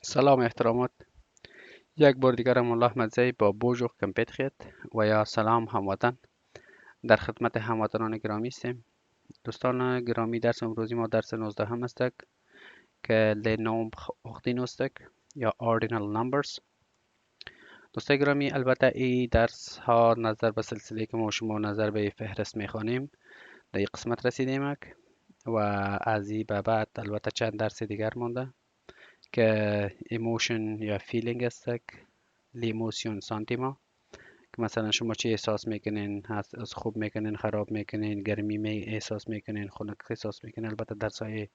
سلام احترامات. یک بار دیگر هم الله مزی با بوجو کمپیت خید و یا سلام هموطن. در خدمت هموطنان گرامی هستیم. دوستان گرامی، درس امروزی ما درس 19 هم است که لنومبر اختین است یا ordinal numbers. دوستان گرامی، البته این درس ها نظر به سلسله که ما شما نظر به فهرست میخوانیم در این قسمت رسیدیم و از این به بعد البته چند درس دیگر مونده که ایموشن یا فیلینگ است، لیموسیون سانتیما، که مثلا شما چی احساس میکنین، از خوب میکنین، خراب میکنین، گرمی احساس میکنین، خنک احساس میکنین. البته درس های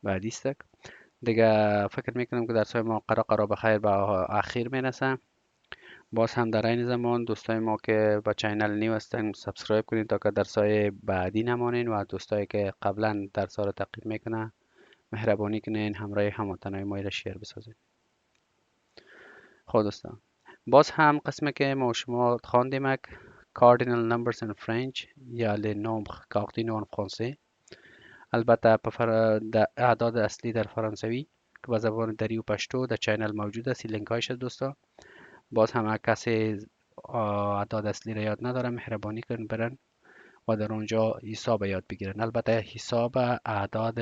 بعدی است دیگه. فکر میکنم که درس های ما قرار بخیر به اخیر میرسه. باز هم در این زمان دوستای ما که با چینل نیو هستن سابسکرایب کنین تا که درس های بعدی نمانین و دوستایی که قبلا درس ها رو تعقیب میکنه مهربانی کنین همراه هموطنای ما را شیر بسازین. خب دوستان، باز هم قسمه که ما شما خواندیم cardinal numbers in French یا les nombres cardinaux en français. البته در اعداد اصلی در فرانسوی که به زبان دری و پشتو در چینل موجود است. لینک هایش دوستا. باز هم کسی اعداد اصلی را یاد نداره مهربانی کن برن و در اونجا حساب یاد بگیرن. البته حساب اعداد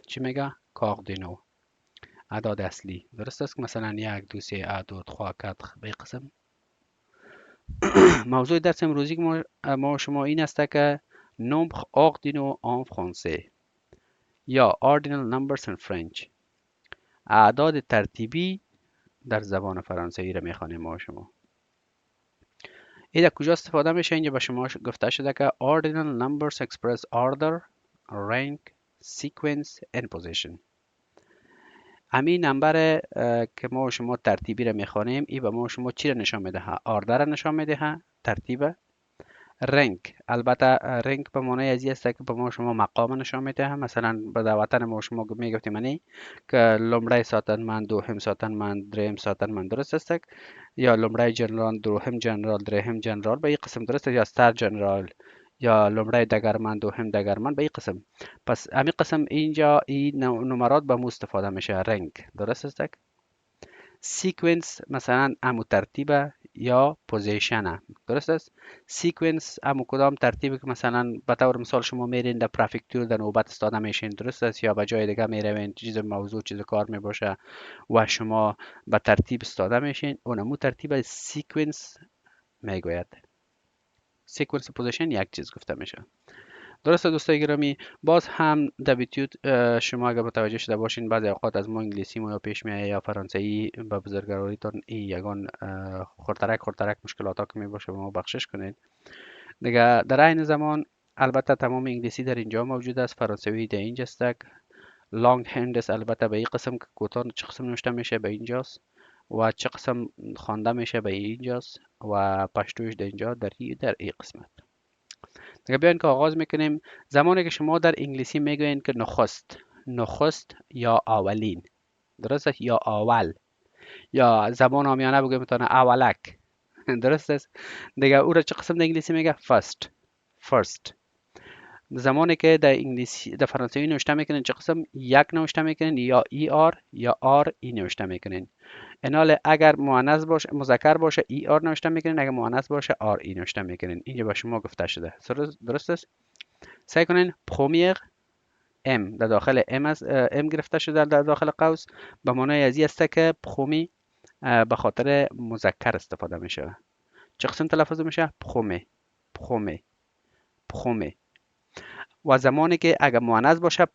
چی میگه؟ کاردینو، اعداد اصلی. درست است که مثلا یک دو سه اعداد خواه کد به قسم. موضوع درس امروزی که ما شما این است که nombre ordinaux en français یا ordinal numbers in French، اعداد ترتیبی در زبان فرانسوی را میخوانیم ما شما. این در کجا استفاده میشه؟ اینجا به شما گفته شده که ordinal numbers express order, rank, sequence and position. همین نمبر که ما شما ترتیبی را میخوانیم این به ما شما چی را نشان میده؟ آردر را نشان میده، ترتیب. رنگ، البته رنگ به معنای ازی است که به ما شما مقام نشان میده. مثلا به وطن ما شما میگفتیم منی که لومړی ساتنمن، دوهم ساتنمن، دریم ساتنمن. درست است؟ یا لومړی جنرال، دوهم جنرال، دریم جنرال به این قسم. درست است؟ یا ستر جنرال یا لومړی دگرمن، دوهم دگرمن به این قسم. پس همین قسم اینجا این نمرات به مو استفاده میشه، رنگ. درست است؟ سیکونس مثلا امو ترتیب یا پوزیشن. درست است؟ سیکونس امو کدام ترتیبی که مثلا به طور مثال شما میرین در پرفکتور در نوبت استاده میشین. درست است؟ یا به جای دیگه میروین، چیز موضوع چیز کار میباشه و شما به ترتیب استاده میشین، اونمو ترتیب سیکونس میگوید. سیکونس پوزیشن یک چیز گفته میشه. درسته دوستای گرامی؟ باز هم دبیتیوت شما اگر متوجه شده باشین بعضی اوقات از ما انگلیسی ما یا پیش میایه یا فرانسوی به بزرگواریتون این یگان خورترک مشکلات ها که می باشه ما بخشش کنین دیگه. در این زمان البته تمام انگلیسی در اینجا موجود است، فرانسوی در اینجا است. لانگ هند است البته به این قسم که کوتاه چه قسم نوشته میشه به اینجاست و چه قسم خوانده میشه به اینجاست و پشتوش در اینجا در این قسمت. دیگه بیاین که آغاز میکنیم. زمانی که شما در انگلیسی میگوین که نخست یا اولین. درست است؟ یا اول، یا زبان عامیانه بگویم میتونه اولک. درست است؟ دیگه او را چه قسم در انگلیسی میگه؟ first. زمانی که در انگلیسی در فرانسوی نوشته میکنین چه قسم؟ یک نوشته میکنین یا ای آر یا آر ای نوشته میکنین. انال اگر مؤنث باشه مذکر باشه ای آر نوشته میکنین، اگر مؤنث باشه آر ای نوشته میکنین. اینجا به شما گفته شده. درست است؟ سعی کنین پرومیر ام در داخل ام از ام گرفته شده در داخل قوس به معنای ازی است که پرومی به خاطر مذکر استفاده میشه. چه قسم تلفظ میشه؟ پرومه. و زمانی که اگر مؤنث باشه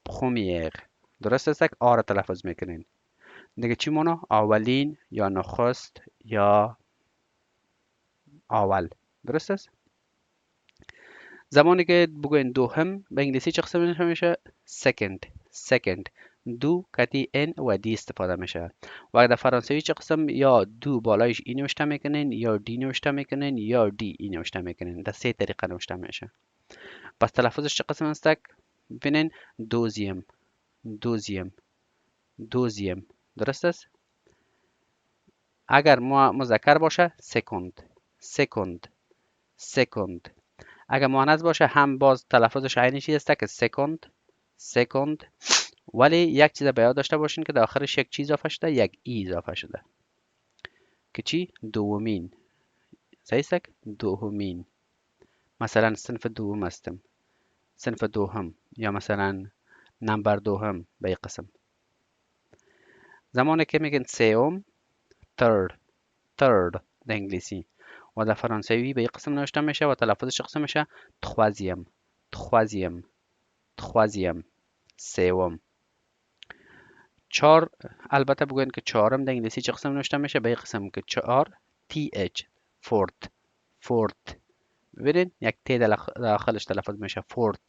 پرومیر. درست است که آر تلفظ میکنین. دیگه چی مانا؟ اولین یا نخست یا اول. درست است؟ زمانی که بگوین دوهم به انگلیسی چه قسم میشه؟ second. دو کتی ان و دی استفاده میشه. و در فرانسوی چه قسم؟ یا دو بالایش ای نوشته میکنین یا دی نوشته میکنین یا دی ای نوشته میکنین. در سه طریقه نوشته میشه. پس تلفظش چه قسم است؟ ببینین دوزیم. درست است؟ اگر مذکر باشه سکند. اگر مؤنث باشه هم باز تلفظش عینی چی است که سکند. ولی یک چیز به یاد داشته باشین که در آخرش یک چیز اضافه شده، یک ای اضافه شده که چی؟ دومین. صحیح است؟ دومین. مثلا صنف دوم هستم، صنف دوم، یا مثلا نمبر دوم به این قسم. زمانی که میگن سوم، third، third در انگلیسی، و در فرانسوی به این قسم نوشته میشه و تلفظش قسم میشه troisième، troisième، troisième، سوم. چهار، البته بگوین که چهارم در انگلیسی چه قسم نوشته میشه؟ به این قسم که چهار، th، فورت، فورت. ببینید یک ت داخلش تلفظ میشه فورت.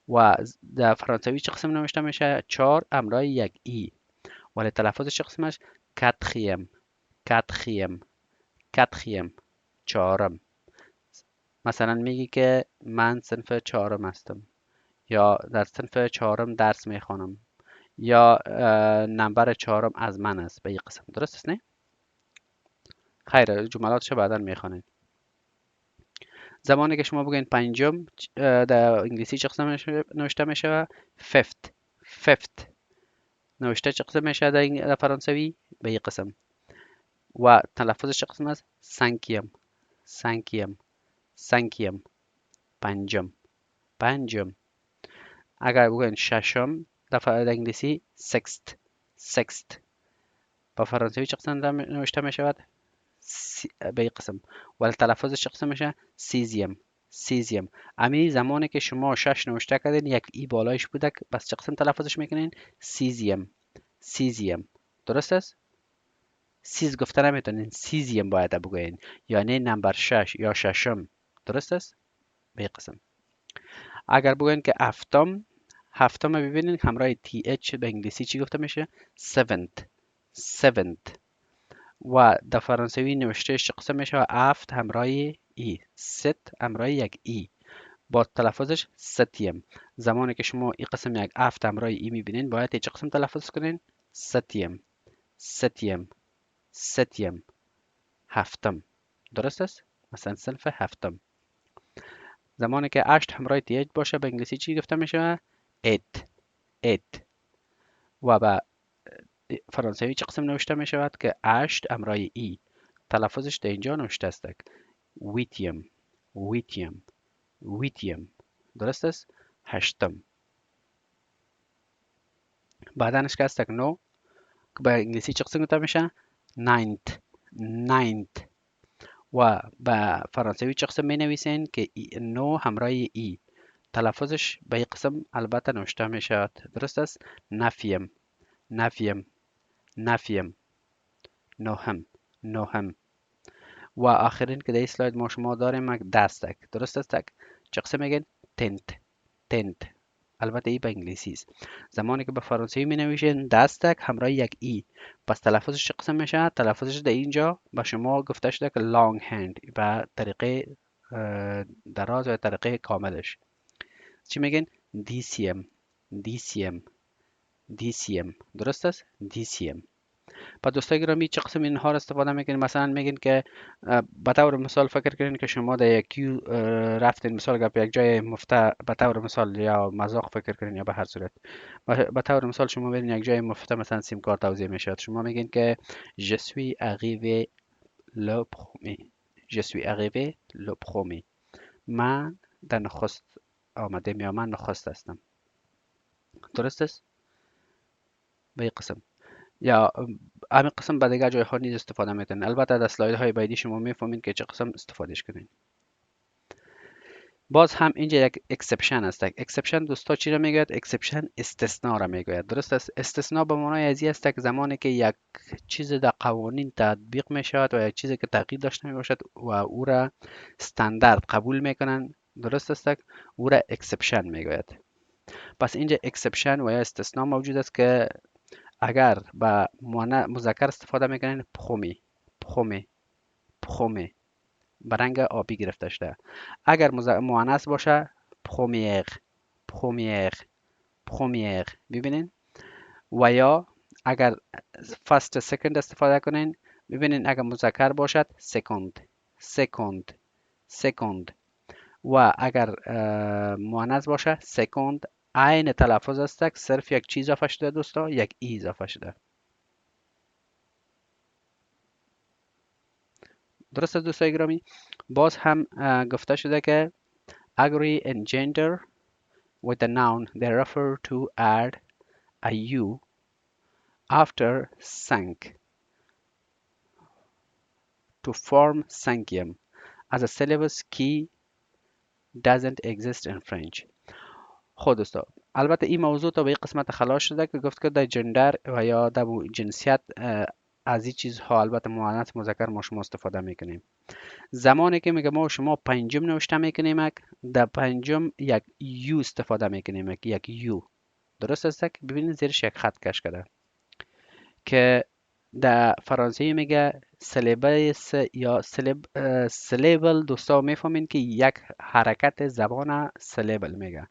و در فرانسوی چه قسم نوشته میشه؟ چهار همراه یک ای، ولی تلفظش چه قسمش؟ quatrième، quatrième، quatrième، چهارم. مثلا میگی که من صنف چهارم هستم، یا در صنف چهارم درس میخوانم، یا نمبر چهارم از من است به این قسم. درست است نه؟ خیر، جملاتش بعدا میخوانید. زمانی که شما بگین پنجم، در انگلیسی چه قسم نوشته میشه؟ fifth، fifth. نوشته چه قسم میشه در فرانسوی؟ به این قسم. و تلفظش چه قسم است؟ cinquième، cinquième، cinquième، پنجم، پنجم. اگر بگوین ششم در انگلیسی sixth، sixth. با فرانسوی چه قسم نوشته می شود؟ به این قسم. ولی تلفظش چه قسم میشه؟ سیزیم، سیزیم. امی زمانی که شما شش نوشته کردین یک ای بالایش بوده، بس چه قسم تلفظش میکنین؟ سیزیم، سیزیم. درست است؟ سیز گفته نمیتونین، سیزیم باید بگوین، یعنی نمبر شش یا ششم. درست است؟ به این قسم. اگر بگوین که هفتم، هفتم ببینید همراه تی اچ به انگلیسی چی گفته میشه؟ seventh، seventh. و در فرانسوی نوشته چه قسم میشه؟ هفت همراه ای، ست همراه یک ای، با تلفظش ستیم. زمانی که شما این قسم یک هفت همراه ای میبینین باید چه قسم تلفظ کنین؟ ستیم، ستیم، ستیم، هفتم. درست است؟ مثلا صنف هفتم. زمانی که هشت همراه تی اچ باشه به انگلیسی چی گفته میشه؟ eight، eight. و به فرانسوی چه قسم نوشته می شود که هشت همراه ای، تلفظش در اینجا نوشته است ویتیم، ویتیم، ویتیم. درست است؟ هشتم. بعدنش که است نو، که به انگلیسی چه قسم گفته میشه؟ ninth، ninth. و به فرانسوی چه قسم می نویسین که نو همراه ای، تلفظش به این قسم البته نوشته می شود. درست است؟ نفیم، نفیم، نفیم، نهم، نهم. و آخرین که در این سلاید ما شما داریم یک دستک. درست است؟ چه قسم میگن؟ تنت، تنت. البته ای به انگلیسی است. زمانی که به فرانسوی می نویشین دستک همراه یک ای، پس تلفظش چه قسم میشه؟ تلفظش در اینجا به شما گفته شده که لانگ هند، به طریقه دراز و طریقه کاملش. چی میگن؟ دیسیم، دیسیم، دیسیم. درست است؟ دیسیم. پس دوستای گرامی چه قسم اینها رو استفاده میکنین؟ مثلا میگین که به طور مثال فکر کنین که شما در یک کیو رفتین، مثال گپ یک جای مفته، به طور مثال یا مذاق فکر کنین یا به هر صورت، به طور مثال شما برین یک جای مفته، مثلا سیم کارت توزیع میشه، شما میگین که je suis arrivé le premier، je suis arrivé le premier. من در نخست آمدم یا من نخست هستم. درست است؟ به این قسم. یا همین قسم به دیگه جای ها نیز استفاده میتونین. البته در اسلاید های بعدی شما میفهمین که چه قسم استفادهش کنین. باز هم اینجا یک اکسپشن است. اکسپشن دوستا چی را میگوید؟ اکسپشن استثناء را میگوید. درست است؟ استثناء به معنای از این است که زمانی که یک چیز در قوانین تطبیق می شود و یک چیزی که تغییر داشته می باشد و او را استاندارد قبول میکنن، درست است، او را اکسپشن میگوید. پس اینجا اکسپشن و یا استثناء موجود است که اگر با مذکر استفاده میکنین پخومی، پخومی، پخومی، به رنگ آبی گرفته شده. اگر مؤنث باشه پخومیغ، پخومیغ، پخومیغ. ببینین. و یا اگر فرست سکند استفاده کنین، ببینین اگر مذکر باشد سکند، سکند، سکند. و اگر مؤنث باشه سکند عین تلفظ است، صرف یک چیز اضافه شده دوستا، یک ای اضافه شده. درست است دوستای گرامی. باز هم گفته شده که agree and gender with the noun they refer to add a u after sank to form sankium as a syllabus key doesn't exist in French. خب دوستا، البته این موضوع تا به این قسمت خلاص شده که گفت که در جندر و یا در جنسیت از این چیزها البته مؤنث مذکر ما شما استفاده میکنیم. زمانی که میگه ما شما پنجم نوشته میکنیم، در پنجم یک یو استفاده میکنیم، یک یو. درست است که ببینید زیرش یک خط کش کرده که در فرانسوی میگه سلیبس یا سلیبل. دوستا میفهمین که یک حرکت زبان سلیبل میگه.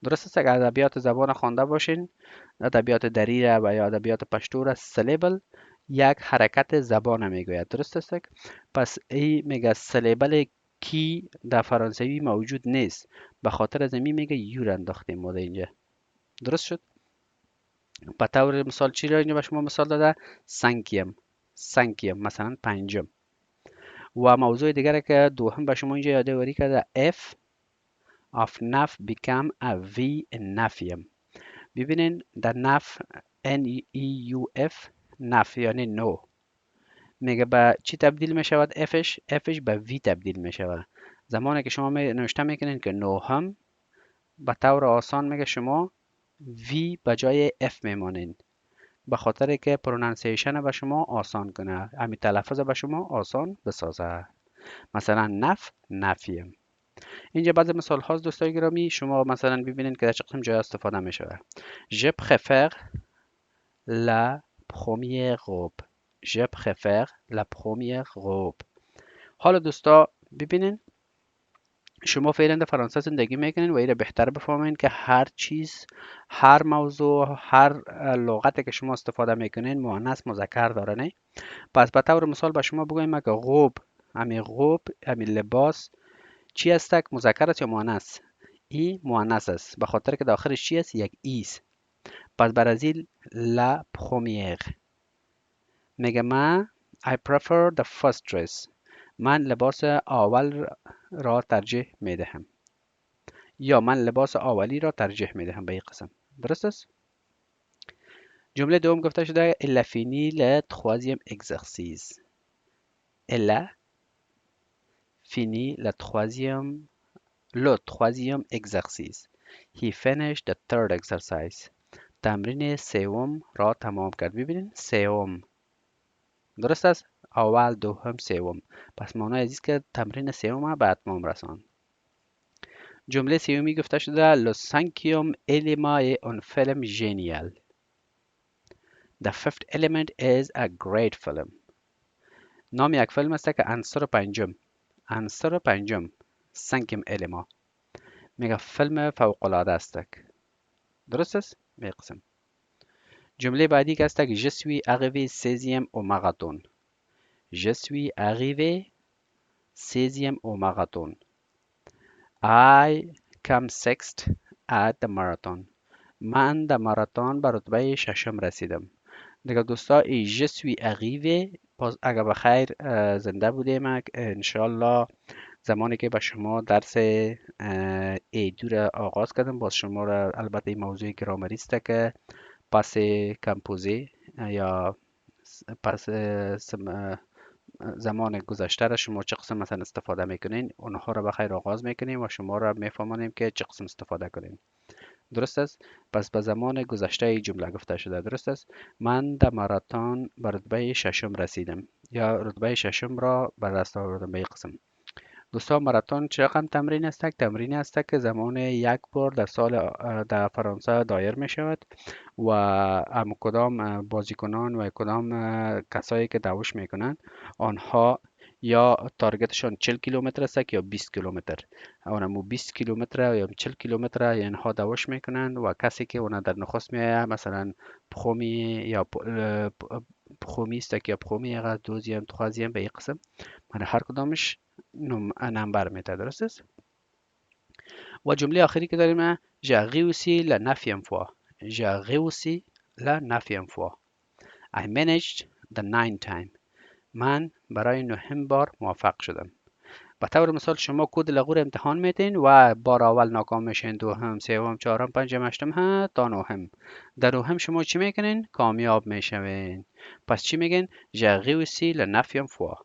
درست است که ادبیات زبان خوانده باشین، ادبیات دری و یا ادبیات پشتو را سلیبل یک حرکت زبان میگوید. درست است. پس ای میگه سلیبل کی در فرانسوی موجود نیست، به خاطر از این میگه یو را انداختیم ما اینجا. درست شد. به طور مثال چی را اینجا به شما مثال داده؟ سنکیم، سنکیم مثلا پنجم. و موضوع دیگر که دوم به شما اینجا یادآوری کرده F of نف become a V in نفیم. ببینین در نف NEUF نف یعنی نو، میگه به چی تبدیل می شود؟ افش به وی تبدیل می شود. زمانی که شما نوشته میکنین که نو هم، به طور آسان میگه شما وی به جای اف میمانین، به خاطر که پرونانسیشن به شما آسان کنه، همین تلفظ به شما آسان بسازه. مثلا نف نفیم. اینجا بعضی مثال هاست دوستای گرامی، شما مثلا ببینید که در چه قسم جای استفاده می شود. Je préfère la première robe. Je préfère la première robe. حالا دوستا ببینین، شما فعلا در فرانسه زندگی میکنین و ایره بهتر بفهمین که هر چیز، هر موضوع، هر لغتی که شما استفاده میکنین مؤنث مذکر داره نه. پس به طور مثال به شما بگویم که غوب، همین غوب، همین لباس چی است؟ مذکر است یا مؤنث؟ ای مؤنث است، به خاطر که داخلش چی است؟ یک ایست. پس برازیل لا پرومییر میگه من I prefer the first dress. من لباس اول را ترجیح میدهم، یا من لباس اولی را ترجیح میدهم به این قسم. درست است؟ جمله دوم گفته شده Elle a fini le troisième exercice. Elle a fini le troisième exercice. He finished the third exercise. تمرین سوم را تمام کرد. ببینید سوم. درست است؟ اول، دوم، سوم. پس معنای است که تمرین سوم به اتمام رساند. جمله سومی گفته شده Lo cinquième élément est un film génial. The fifth element is a great film. نام یک فیلم است که عنصر پنجم، عنصر پنجم، cinquième élément، میگه فیلم فوق العاده است. درست است؟ به قسم. جمله بعدی که است که Je suis arrivé 16e au marathon. Je suis arrivé 16e au marathon. I come sixth at the marathon. من در ماراتون به رتبه ششم رسیدم. دیگه دوستا ای je suis arrivé، باز اگر بخیر زنده بودیم انشالله زمانی که به شما درس ایدو را آغاز کردم، باز شما را البته این موضوع گرامری است که پس کمپوزه یا پس زمان گذشته را شما چه قسم مثلا استفاده میکنین، اونها را بخیر آغاز میکنیم و شما را میفهمانیم که چه قسم استفاده کنین. درست است؟ پس به زمان گذشته ای جمله گفته شده. درست است؟ من در ماراتون به رتبه ششم رسیدم، یا رتبه ششم را به دست آوردم به این قسم. دوستان ماراتون چه رقم تمرین است؟ تمرینی است که زمان یک بار در سال در فرانسه دایر می شود و هم کدام بازیکنان و کدام کسایی که دوش میکنند آنها یا تارگتشان 40 کیلومتر است یا 20 کیلومتر. اونمو 20 کیلومتر یا 40 کیلومتر اینها دوش میکنند و کسی که اون در نخست میآید مثلا پخومی یا پخومی است یا پخومی یا دوزیم تخوازیم به این قسم، من هر کدامش نمبر میده. درست است؟ و جمله آخری که داریم J'ai réussi la 9e fois. J'ai réussi la 9e fois. I managed the 9th time. من برای 9 بار موفق شدم. به طور مثال شما کد لغو رو امتحان میتین و بار اول ناکام میشین، دوم، سوم، چهارم، پنجم، هشتم ها تا نهم. در نهم شما چی میکنین؟ کامیاب میشوین. پس چی میگین؟ J'ai réussi la 9e fois.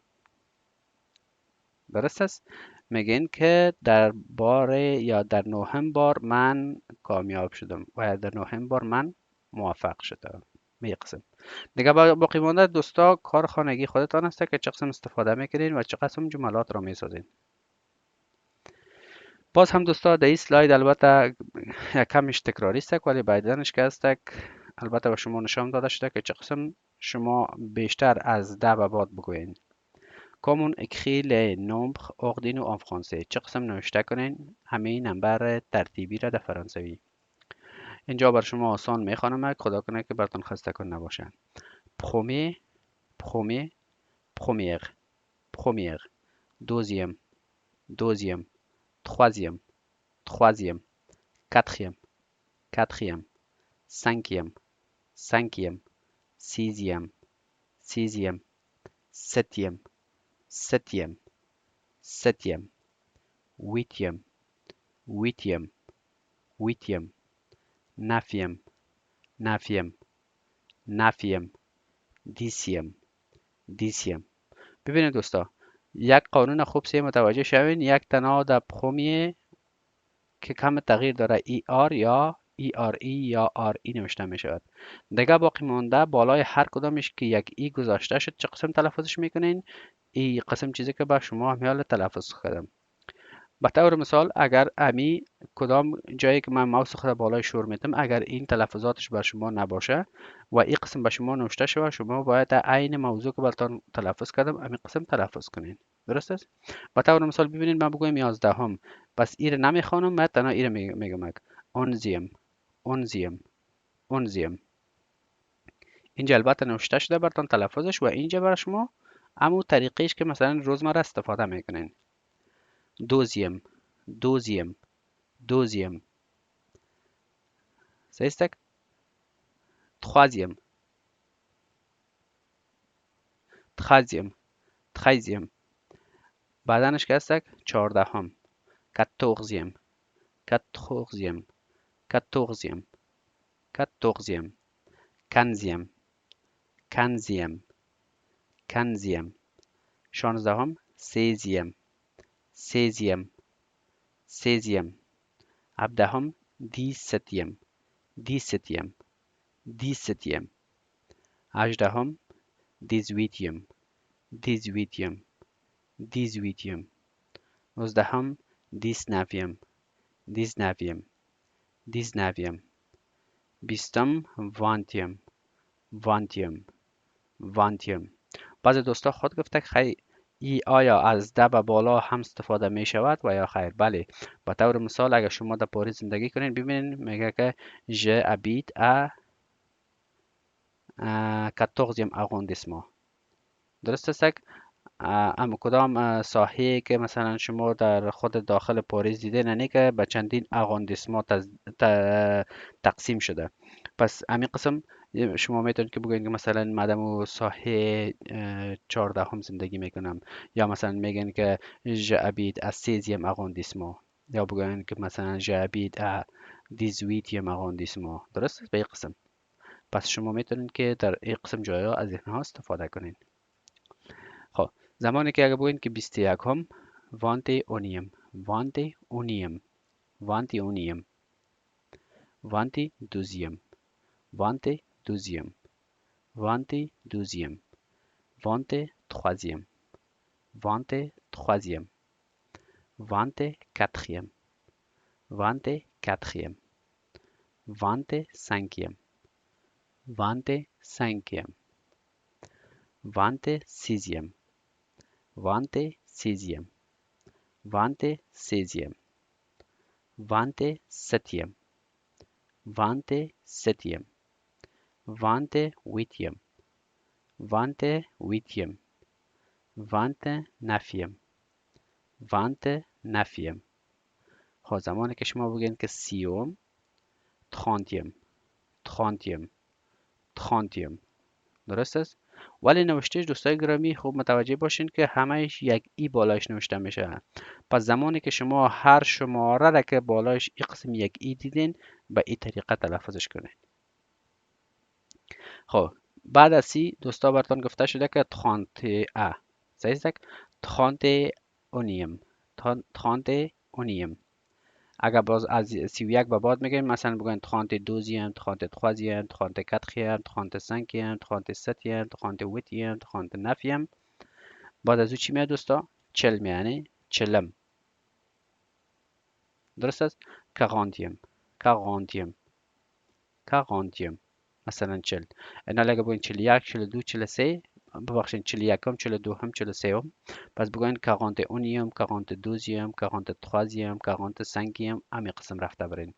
درست است؟ میگین که در بار یا در نهم بار من کامیاب شدم و در نهم بار من موفق شدم. می قسم دیگه باقی مانده دوستا کار خانگی خودتان است که چه قسم استفاده میکنین و چه قسم جملات را میسازین. باز هم دوستا در این سلاید البته یک کمش تکراری است ولی بعدنش که است البته به شما نشان داده شده که چه قسم شما بیشتر از 10 به بعد بگوین. Comment écrire les nombres ordinaux en français؟ چه قسم نوشته کنین همین نمبر ترتیبی را در فرانسوی. اینجا بر شما آسان میخوانم، خدا کنه که براتون خسته کن نباشه. Premier، premier، première، première، deuxième، deuxième، troisième، troisième، quatrième، quatrième، cinquième، cinquième، sixième، sixième، septième، septième، septième، huitième، huitième، huitième، neuvième، neuvième، neuvième، dixième، dixième. ببینید دوستا یک قانون خوب سی متوجه شوین، یک تنها در پرومیه که کم تغییر داره ای آر یا ای آر ای یا آر ای نوشته می شود. دیگه باقی مونده بالای هر کدامش که یک ای گذاشته شد چه قسم تلفظش میکنین؟ ای قسم چیزی که به شما میال تلفظ کردم. به طور مثال اگر امی کدام جایی که من ماوس خود بالای شور میتم اگر این تلفظاتش بر شما نباشه و این قسم به شما نوشته شود شما باید عین موضوع که براتون تلفظ کردم امی قسم تلفظ کنین. درست است؟ به طور مثال ببینید من بگویم 11 هم، پس ایر نمیخوانم، من تنها ایر میگم. اونزیم، اونزیم، اونزیم. اینجا البته نوشته شده براتون تلفظش و اینجا برای شما همون طریقیش که مثلا روزمره استفاده میکنین. دوزیم، دوزیم، دوزیم. سیستک. troisième، treizième، treizième. بعدنش که هستک 14م، quatorzième، quatorzième، quatorzième، quatorzième، quinzième، quinzième، quinzième. 16م، seizième، seizième، seizième. 17م، dix-septième، dix-septième، dix-septième. 18م، dix-huitième، dix-huitième، dix-huitième. 19م، dix-neuvième، dix-neuvième، dix-neuvième. 20م، vingtième، vingtième، vingtième. بعضی دوستا خود گفته که خیلی ای آیا از 10 به بالا هم استفاده می شود و یا خیر؟ بله. به طور مثال اگر شما در پاریس زندگی کنین ببینین میگه که je habite à 14e arrondissement. درست است؟ اما کدام ساحه که مثلا شما در خود داخل پاریس دیده نه که به چندین اغاندیسما تقسیم شده. پس همین قسم شما میتونید که بگوین که مثلا مدام و ساحه 14 هم زندگی میکنم یا مثلا میگن که j'habite à 16e arrondissement یا بگوین که مثلا j'habite à 18e arrondissement. درست است به این قسم. پس شما میتونید که در این قسم جایا از اینها استفاده کنین. خب زمانی که اگر بگوین که 21 هم وانتی اونیم، وانتی اونیم، وانتی اونیم. وانتی دوزیم، وانتی دوزیم، وانتی دوزیم. وانتی troisième، وانتی troisième. وانتی quatrième، وانتی quatrième. وانتی cinquième، وانتی cinquième. وانتی sixième، وانتی sixième. وانتی seizième. وانتی septième، وانتی septième. وانتی huitième، وانتی huitième. وانتی neuvième، وانتی neuvième. خب زمانی که شما بگین که 30م trentième trentième trentième. درست است؟ ولی نوشتهش دوستای گرامی خوب متوجه باشین که همهش یک ای بالاش نوشته میشه. پس زمانی که شما هر شماره را که بالاش ای قسم یک ای دیدین به این طریقه تلفظش کنین. خب بعد از سی دوستا براتون گفته شده که 31 صحیح است؟ 31 31 اگر باز از 31 به بعد میگیم مثلا بگوین 32 33 34 35 37 38 39 بعد از او چی میاد دوستا؟ 40 یعنی چلم. درست است؟ 40 40 40 مثلا 40. اینا اگه بگوین 41 42 43 ببخشید 41 42 43 پس بگوین 41 42 43 45 همین قسم رفته برین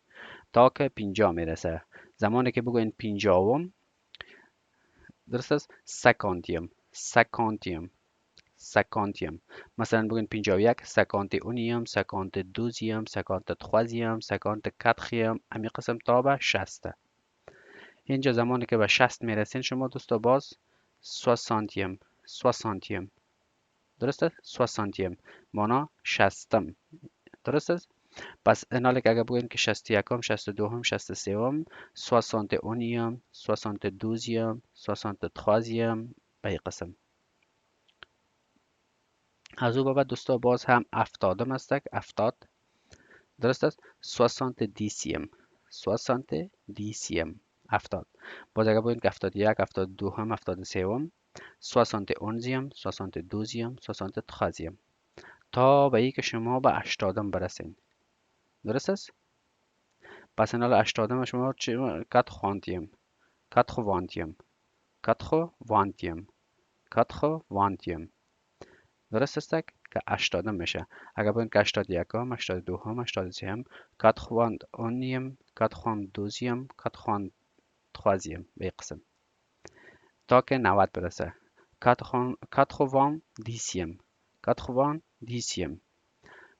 تا که 50 میرسه. زمانی که بگوین 50 درست است؟ 50 50 50 مثلا بگوین 51 51 52 53 54 همین قسم تا به 60. اینجا زمانی که به 60 میرسین شما دوستا باز 60 60 درست است؟ 60 مانا 60. درست است؟ پس اینالی که اگر بگوین که 61 62 63 61 62 63 به این قسم. از او به بعد دوستا باز هم 70 است. 70 درست است؟ 70 70. باز اگر بگوین که 71 72 73 71 62 63 تا به ای که شما به 80 برسین. درست است؟ پس این حالا 80 شما چی 80 80 80 80 درست است که 80 میشه. اگر بگیم که 81 82 83 81 82 83 به این قسم تا که 90 برسه. 90 90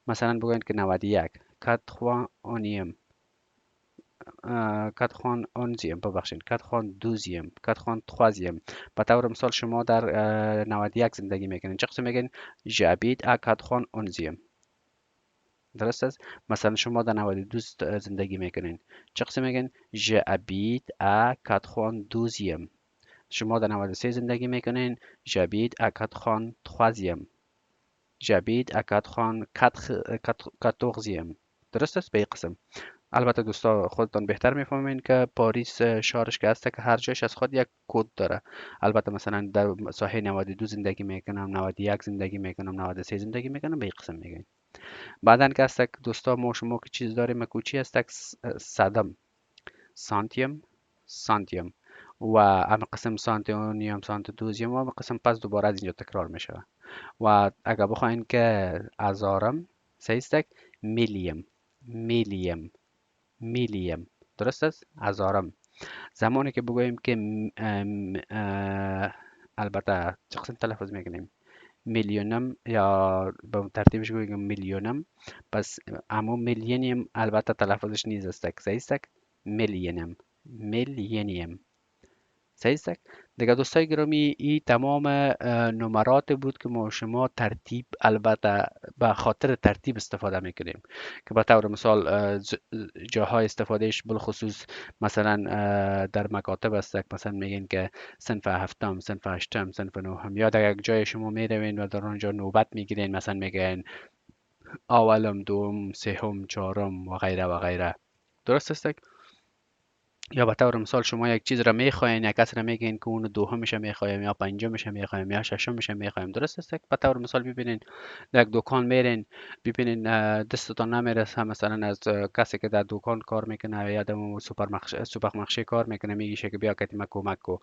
مثلا بگوین که 91 91 91 ببخشید 92 93 به طور مثال شما در 91 زندگی میکنین چه قسم میگین j'habite à 91. درست است؟ مثلا شما در 92 زندگی میکنین چه قسم میگین j'habite à 92. شما در 93 زندگی میکنین j'habite à 83. j'habite à 94. درست است؟ به این قسم. البته دوستا خودتان بهتر میفهمین که پاریس شهرش که هست که هر جایش از خود یک کد داره. البته مثلا در ساحه 92 زندگی میکنم 91 زندگی میکنم 93 زندگی میکنم به این قسم میگین. بعدن که هست دوستا ما شما که چیز داریم کوچی هست صدم سانتیم سانتیم و هم قسم سانتیونیم سانت دوزیم و هم قسم پس دوباره از اینجا تکرار میشه. و اگر بخواین که هزارم سیستک میلیم میلیم میلیم درست است؟ هزارم. زمانی که بگوییم که البته چه قسم تلفظ میکنیم میلیونم یا به ترتیبش بگوییم میلیونم پس امو میلینیم البته تلفظش نیز است سیستک میلینم میلینیم صحیح. دیگه دوستای گرامی این تمام نمرات بود که ما شما ترتیب البته به خاطر ترتیب استفاده میکنیم که به طور مثال جاهای استفادهش بالخصوص مثلا در مکاتب است مثلا میگین که صنف هفتم صنف هشتم صنف نهم یا در یک جای شما میروین و در آنجا نوبت میگیرین مثلا میگین اولم دوم سوم چهارم و غیره و غیره. درست است؟ یا به طور مثال شما یک چیز را میخواین یک کس را میگین که اون دومش میخوایم یا پنجمش میخوایم یا ششمش میخوایم. درست است؟ به طور مثال ببینین در یک دکان میرین ببینین دستتان نمیرسه مثلا از کسی که در دکان کار میکنه یا در سوپرمارکت کار میکنه میگیشه که بیا که ما کمک کو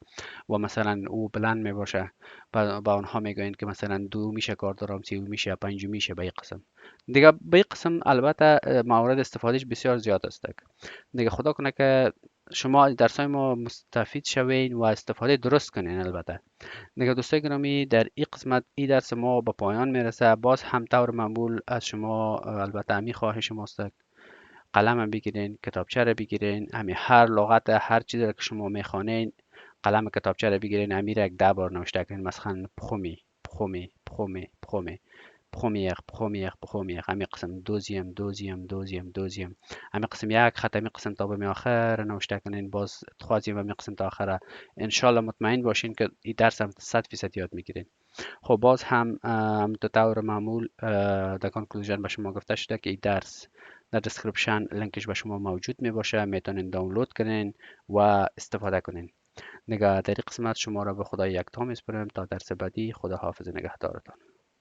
و مثلا او بلند میباشه با آنها میگوین که مثلا دو میشه کار دارم سی میشه پنج میشه به این قسم. دیگه به این قسم البته موارد استفادهش بسیار زیاد است. دیگه خدا کنه که شما درسای ما مستفید شوین و استفاده درست کنین. البته دیگه دوستای گرامی در این قسمت این درس ما به پایان میرسه. باز هم طور معمول از شما البته می خواهش ماست قلم بگیرین، کتابچه رو بگیرین، همین هر لغت هر چیزی رو که شما میخوانین قلم کتابچه رو بگیرین، امیر یک 10 بار نوشته کنین. مثلا پخومی پخومی پخومی پخومی پخومیق همین قسم دوزیم همین قسم یک خط همین قسم تا به آخر نوشته کنین. باز خوازیم همین قسم تا آخر. انشالله مطمئن باشین که این درس هم 100% یاد میگیرین. خب باز هم به طور معمول در کانکلوژن به شما گفته شده که این درس در دسکریپشن لینکش به شما موجود می باشه، میتونین دانلود کنین و استفاده کنین. نگاه در این قسمت شما را به خدای یکتا میسپارم تا درس بعدی. خدا حافظ، نگهدارتان.